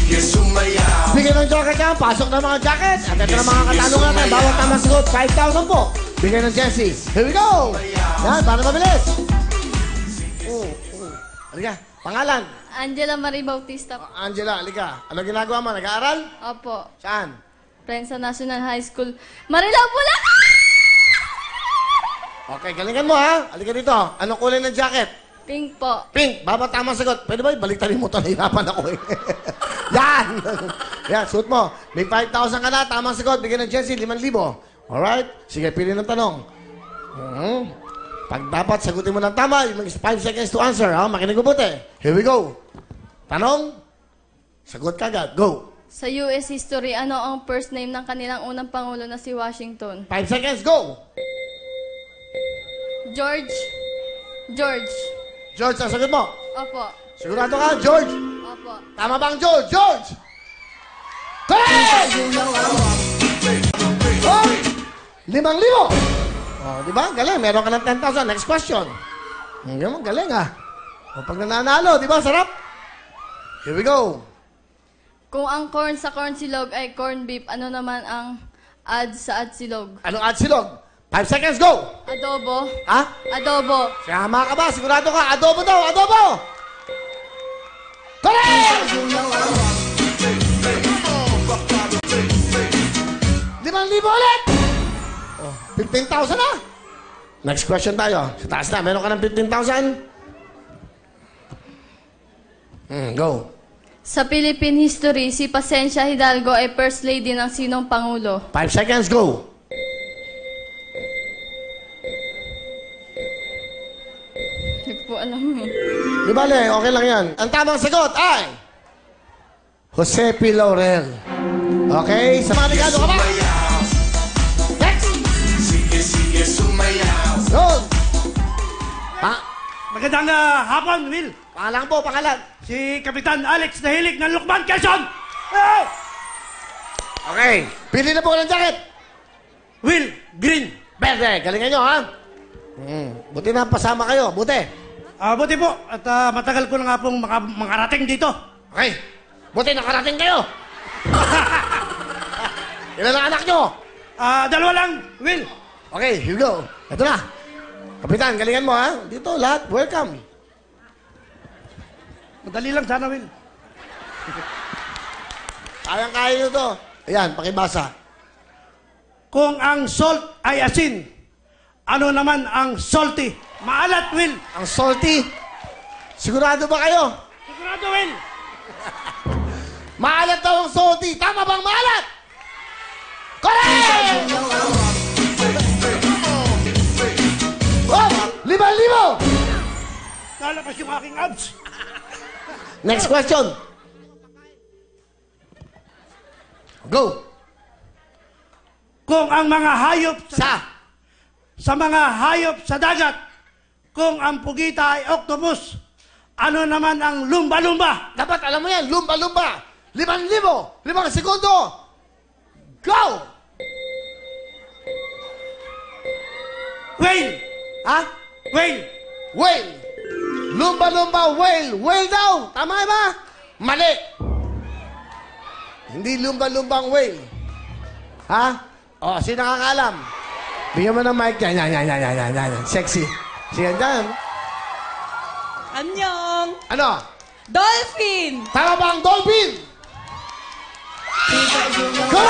Bigyan ng jacket yan, pasok ng mga jacket. At ito na mga katanungan natin. Bawat tamang sagot, 5,000 po. Bigyan ng Jessie. Here we go! Yan, para mabilis. Halika, pangalan? Angela Marie Bautista po. Angela, halika. Ano ginagawa mo? Nag-aaral? Opo. Saan? Prensa National High School. Marilao Bulacan! Okay, galingan mo ha. Halika dito. Anong kulay ng jacket? Pink po. Pink. Baba tamang sagot. Pwede ba? Baliktarin mo ito. Nahirapan ako eh. Yan! Yan, suit mo. May 5,000 ka na. Tamang sagot. Bigyan ng Jessie, 5,000. Alright? Sige, pili ng tanong. Pag dapat sagutin mo ng tama, yung 5 seconds to answer. Ha? Makinig mo buti. Here we go. Tanong. Sagot ka agad. Go. Sa US history, ano ang first name ng kanilang unang pangulo na si Washington? 5 seconds. Go. George. George. George, ang sagot mo. Opo. Sigurado ka, George? Opo. Tama ba ang George? George! Correct! Oh! 5,000! Oh, di ba? Galing. Meron ka ng 10,000. Next question. Hindi mo, galing ah. O, pag nananalo, di ba? Sarap. Here we go. Kung ang corn sa corn silog ay corn beef, ano naman ang add sa add silog? Anong add silog? 5 seconds, go! Adobo. Ha? Adobo. Tama ka ba? Sigurado ka? Adobo daw! Adobo! Correct! 5,000 ulit! Oh, 15,000 na! Next question tayo. Sa taas na. Meron ka ng 15,000? Go. Sa Philippine history, si Pasensya Hidalgo ay first lady ng sinong pangulo? 5 seconds, go! Hindi ko po alam eh. Di bale, okay lang yan. Ang tamang sagot ay Jose P. Laurel. Okay? Sa mga ligado ka ba? Next! Go! Magandang hapon, Will. Pangalan po, pangalan. Si Kapitan Alex Nahilig ng Lukban, Quezon. Oh! Okay. Pili na po ng jacket. Will, green. Berde, galingan nyo, ha? Buti na pasama kayo. Buti. Buti po. At matagal ko na nga pong makarating dito. Okay. Buti nakarating kayo. Ilan ang anak nyo? 2 lang, Will. Okay, here we go. Ito na. Kapitan, galingan mo, ha? Dito, lahat. Welcome. Madali lang sana, Will. Kayang-kaya nyo to. Ayan, pakibasa. Kung ang salt ay asin, ano naman ang salty? Maalat, Will. Ang salty. Sigurado ba kayo? Sigurado, Will. Maalat daw ang salty. Tama bang maalat? Correct! Oh, 5,000! Nalakas yung aking abs. Next question. Go. Kung ang mga hayop Sa. mga hayop sa dagat, kung ang pugita ay octopus, ano naman ang lumba-lumba? Dapat alam mo yan. Lumba-lumba. 5,000. 5 segundo. Go! Whale! Ha? Whale! Whale. Lumba-lumba whale. Whale daw. Tama ba? Mali. Hindi lumba-lumbang whale. Ha? O, sino nakakaalam? Bigyan mo ng mic yan. Yan. Sexy. Sige, dyan. Annyeong! Ano? Dolphin! Tama ba ang dolphin? Go!